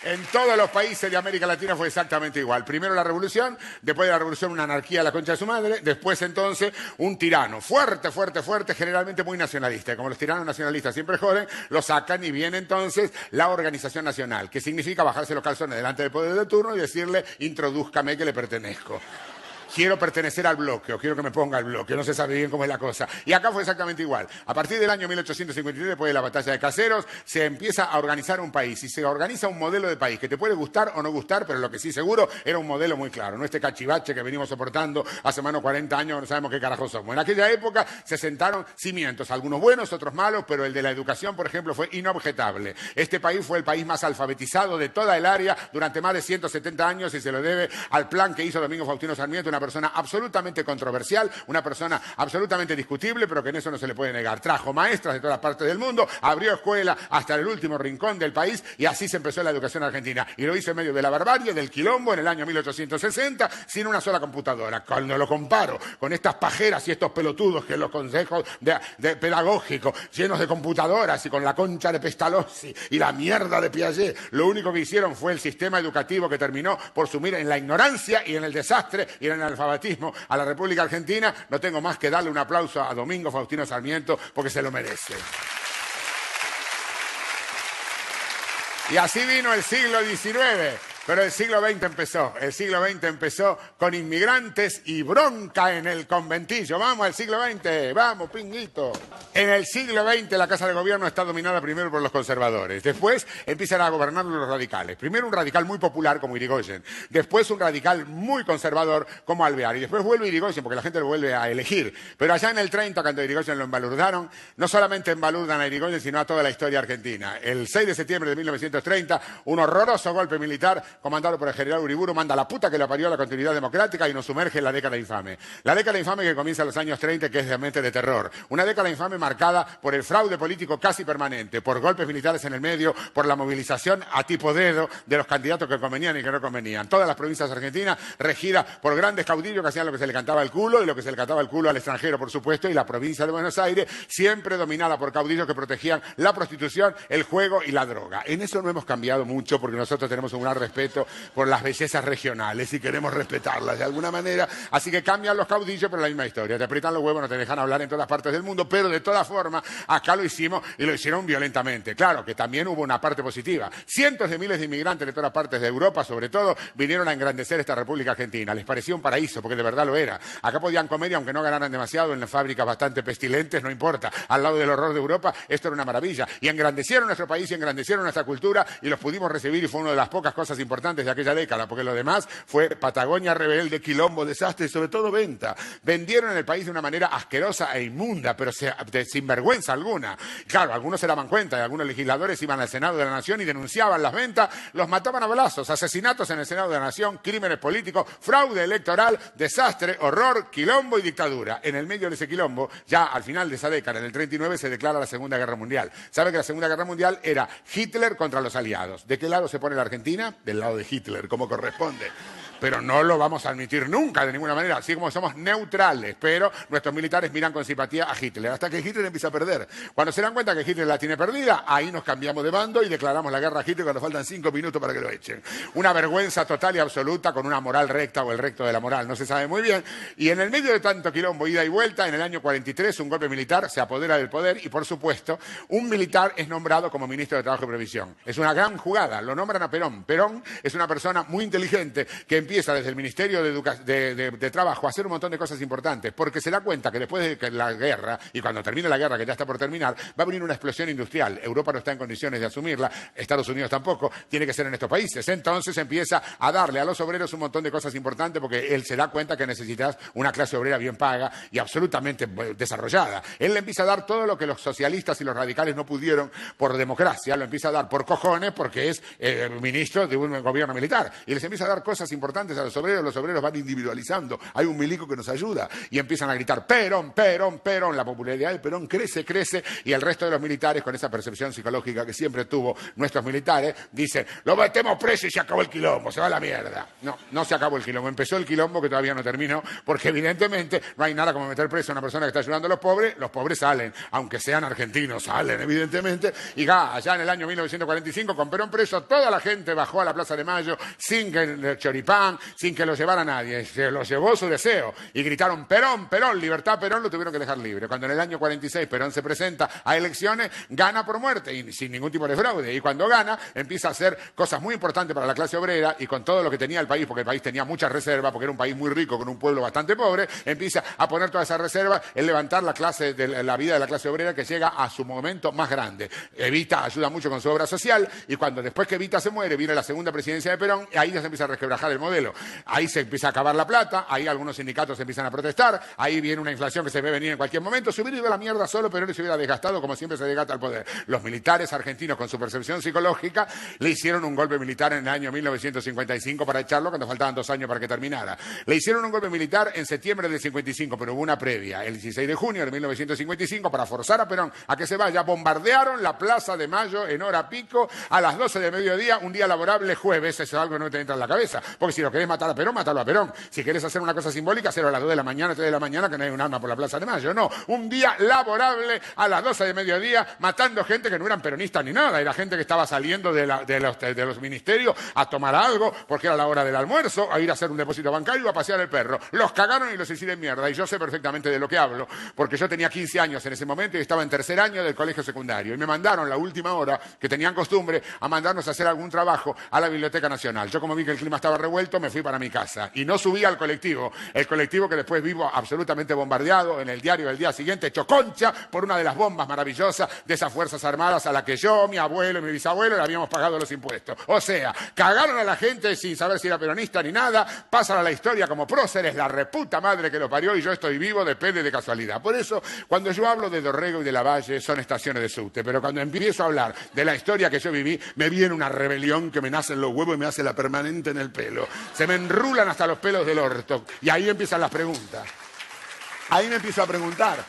En todos los países de América Latina fue exactamente igual. Primero la revolución, después de la revolución una anarquía a la concha de su madre, después entonces un tirano fuerte, fuerte, fuerte, generalmente muy nacionalista. Como los tiranos nacionalistas siempre joden, lo sacan y viene entonces la organización nacional, que significa bajarse los calzones delante del poder de turno y decirle, introdúzcame que le pertenezco. Quiero pertenecer al bloque, o quiero que me ponga al bloque, no se sabe bien cómo es la cosa. Y acá fue exactamente igual. A partir del año 1853, después de la batalla de Caseros, se empieza a organizar un país, y se organiza un modelo de país que te puede gustar o no gustar, pero lo que sí seguro era un modelo muy claro, no este cachivache que venimos soportando hace más de 40 años, no sabemos qué carajo somos. En aquella época se sentaron cimientos, algunos buenos, otros malos, pero el de la educación, por ejemplo, fue inobjetable. Este país fue el país más alfabetizado de toda el área durante más de 170 años, y se lo debe al plan que hizo Domingo Faustino Sarmiento, una persona absolutamente controversial, una persona absolutamente discutible, pero que en eso no se le puede negar. Trajo maestras de todas partes del mundo, abrió escuela hasta el último rincón del país, y así se empezó la educación argentina. Y lo hizo en medio de la barbarie, del quilombo, en el año 1860, sin una sola computadora. Cuando lo comparo con estas pajeras y estos pelotudos que en los consejos de pedagógicos, llenos de computadoras y con la concha de Pestalozzi y la mierda de Piaget, lo único que hicieron fue el sistema educativo que terminó por sumir en la ignorancia y en el desastre y en el analfabetismo a la República Argentina. No tengo más que darle un aplauso a Domingo Faustino Sarmiento porque se lo merece. Y así vino el siglo XIX. Pero el siglo XX empezó. El siglo XX empezó con inmigrantes y bronca en el conventillo. Vamos al siglo XX, vamos, pinguito. En el siglo XX la Casa de Gobierno está dominada primero por los conservadores. Después empiezan a gobernar los radicales. Primero un radical muy popular como Irigoyen. Después un radical muy conservador como Alvear. Y después vuelve Irigoyen porque la gente lo vuelve a elegir. Pero allá en el 30, cuando Irigoyen lo embalurdaron, no solamente embalurdan a Irigoyen, sino a toda la historia argentina. El 6 de septiembre de 1930, un horroroso golpe militar comandado por el general Uriburu, manda la puta que le parió a la continuidad democrática y nos sumerge en la década infame. La década infame que comienza en los años 30, que es realmente de terror. Una década infame marcada por el fraude político casi permanente, por golpes militares en el medio, por la movilización a tipo dedo de los candidatos que convenían y que no convenían. Todas las provincias argentinas regidas por grandes caudillos que hacían lo que se le cantaba el culo y lo que se le cantaba el culo al extranjero, por supuesto, y la provincia de Buenos Aires siempre dominada por caudillos que protegían la prostitución, el juego y la droga. En eso no hemos cambiado mucho porque nosotros tenemos un gran respeto por las bellezas regionales y queremos respetarlas de alguna manera. Así que cambian los caudillos, pero la misma historia. Te aprietan los huevos, no te dejan hablar en todas partes del mundo, pero de todas formas, acá lo hicimos y lo hicieron violentamente. Claro que también hubo una parte positiva. Cientos de miles de inmigrantes de todas partes de Europa, sobre todo, vinieron a engrandecer esta República Argentina. Les parecía un paraíso, porque de verdad lo era. Acá podían comer y aunque no ganaran demasiado en las fábricas bastante pestilentes, no importa. Al lado del horror de Europa, esto era una maravilla. Y engrandecieron nuestro país y engrandecieron nuestra cultura y los pudimos recibir y fue una de las pocas cosas importantes de aquella década, porque lo demás fue Patagonia rebelde, quilombo, desastre y sobre todo venta. Vendieron el país de una manera asquerosa e inmunda, pero sin vergüenza alguna. Claro, algunos se daban cuenta y algunos legisladores iban al Senado de la Nación y denunciaban las ventas, los mataban a balazos, asesinatos en el Senado de la Nación, crímenes políticos, fraude electoral, desastre, horror, quilombo y dictadura. En el medio de ese quilombo, ya al final de esa década, en el 39, se declara la Segunda Guerra Mundial. ¿Sabe que la Segunda Guerra Mundial era Hitler contra los aliados? ¿De qué lado se pone la Argentina? Del lado de Hitler, como corresponde. Pero no lo vamos a admitir nunca de ninguna manera, así como somos neutrales, pero nuestros militares miran con simpatía a Hitler, hasta que Hitler empieza a perder. Cuando se dan cuenta que Hitler la tiene perdida, ahí nos cambiamos de bando y declaramos la guerra a Hitler cuando faltan 5 minutos para que lo echen. Una vergüenza total y absoluta con una moral recta o el recto de la moral, no se sabe muy bien. Y en el medio de tanto quilombo, ida y vuelta, en el año 43, un golpe militar se apodera del poder y, por supuesto, un militar es nombrado como ministro de Trabajo y Previsión. Es una gran jugada, lo nombran a Perón. Perón es una persona muy inteligente que empieza desde el Ministerio de Trabajo a hacer un montón de cosas importantes, porque se da cuenta que después de la guerra, y cuando termine la guerra, que ya está por terminar, va a venir una explosión industrial. Europa no está en condiciones de asumirla, Estados Unidos tampoco, tiene que ser en estos países. Entonces empieza a darle a los obreros un montón de cosas importantes, porque él se da cuenta que necesitas una clase obrera bien paga y absolutamente desarrollada. Él le empieza a dar todo lo que los socialistas y los radicales no pudieron por democracia, lo empieza a dar por cojones, porque es ministro de un gobierno militar, y les empieza a dar cosas importantes importantes a los obreros van individualizando. Hay un milico que nos ayuda y empiezan a gritar Perón, Perón, Perón. La popularidad de Perón crece, crece y el resto de los militares, con esa percepción psicológica que siempre tuvo nuestros militares, dicen, lo metemos preso y se acabó el quilombo, se va a la mierda. No, no se acabó el quilombo, empezó el quilombo que todavía no terminó, porque evidentemente no hay nada como meter preso a una persona que está ayudando a los pobres salen, aunque sean argentinos, salen evidentemente, y allá en el año 1945, con Perón preso, toda la gente bajó a la Plaza de Mayo sin que el choripán, sin que lo llevara nadie, se lo llevó su deseo, y gritaron Perón, Perón, libertad, Perón, lo tuvieron que dejar libre. Cuando en el año 46 Perón se presenta a elecciones, gana por muerte, y sin ningún tipo de fraude, y cuando gana, empieza a hacer cosas muy importantes para la clase obrera, y con todo lo que tenía el país, porque el país tenía muchas reservas, porque era un país muy rico, con un pueblo bastante pobre, empieza a poner todas esas reservas, en levantar la vida de la clase obrera, que llega a su momento más grande. Evita ayuda mucho con su obra social, y cuando después que Evita se muere, viene la segunda presidencia de Perón, y ahí ya se empieza a resquebrajar el modelo. Ahí se empieza a acabar la plata, ahí algunos sindicatos empiezan a protestar, ahí viene una inflación que se ve venir en cualquier momento. Se hubiera ido a la mierda solo, Perón se hubiera desgastado como siempre se desgasta el poder. Los militares argentinos, con su percepción psicológica, le hicieron un golpe militar en el año 1955 para echarlo cuando faltaban 2 años para que terminara. Le hicieron un golpe militar en septiembre del 55, pero hubo una previa, el 16 de junio de 1955, para forzar a Perón a que se vaya. Bombardearon la Plaza de Mayo en hora pico a las 12 de mediodía, un día laborable jueves. Eso es algo que no te entra en la cabeza, porque si lo querés matar a Perón, mátalo a Perón. Si querés hacer una cosa simbólica, hacerlo a las 2 de la mañana, 3 de la mañana, que no hay un arma por la Plaza de Mayo. No, un día laborable a las 12 de mediodía, matando gente que no eran peronistas ni nada, era gente que estaba saliendo de los ministerios a tomar algo, porque era la hora del almuerzo, a ir a hacer un depósito bancario o a pasear el perro. Los cagaron y los hicieron mierda, y yo sé perfectamente de lo que hablo, porque yo tenía 15 años en ese momento y estaba en tercer año del colegio secundario, y me mandaron la última hora, que tenían costumbre, a mandarnos a hacer algún trabajo a la Biblioteca Nacional. Yo, como vi que el clima estaba revuelto, me fui para mi casa, y no subí al colectivo, el colectivo que después vivo absolutamente bombardeado, en el diario del día siguiente, hecho concha por una de las bombas maravillosas de esas Fuerzas Armadas a la que yo, mi abuelo y mi bisabuelo le habíamos pagado los impuestos. O sea, cagaron a la gente sin saber si era peronista ni nada, pasan a la historia como próceres, la reputa madre que lo parió, y yo estoy vivo, depende de casualidad. Por eso, cuando yo hablo de Dorrego y de Lavalle, son estaciones de subte, pero cuando empiezo a hablar de la historia que yo viví, me viene una rebelión que me nace en los huevos y me hace la permanente en el pelo. Se me enrulan hasta los pelos del orto, y ahí empiezan las preguntas. Ahí me empiezo a preguntar.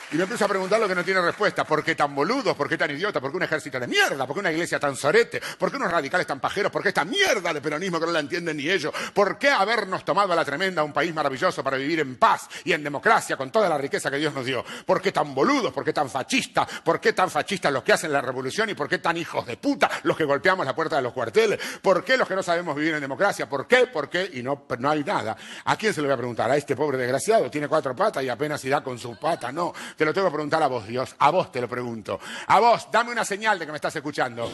Y me empiezo a preguntar lo que no tiene respuesta. ¿Por qué tan boludos? ¿Por qué tan idiotas? ¿Por qué un ejército de mierda? ¿Por qué una iglesia tan sorete? ¿Por qué unos radicales tan pajeros? ¿Por qué esta mierda de peronismo que no la entienden ni ellos? ¿Por qué habernos tomado a la tremenda un país maravilloso para vivir en paz y en democracia con toda la riqueza que Dios nos dio? ¿Por qué tan boludos? ¿Por qué tan fascistas? ¿Por qué tan fascistas los que hacen la revolución? ¿Y por qué tan hijos de puta los que golpeamos la puerta de los cuarteles? ¿Por qué los que no sabemos vivir en democracia? ¿Por qué? ¿Por qué? Y no hay nada. ¿A quién se lo voy a preguntar? ¿A este pobre desgraciado? Tiene 4 patas y apenas irá con su pata. No, te lo tengo que preguntar a vos, Dios. A vos te lo pregunto. A vos, dame una señal de que me estás escuchando.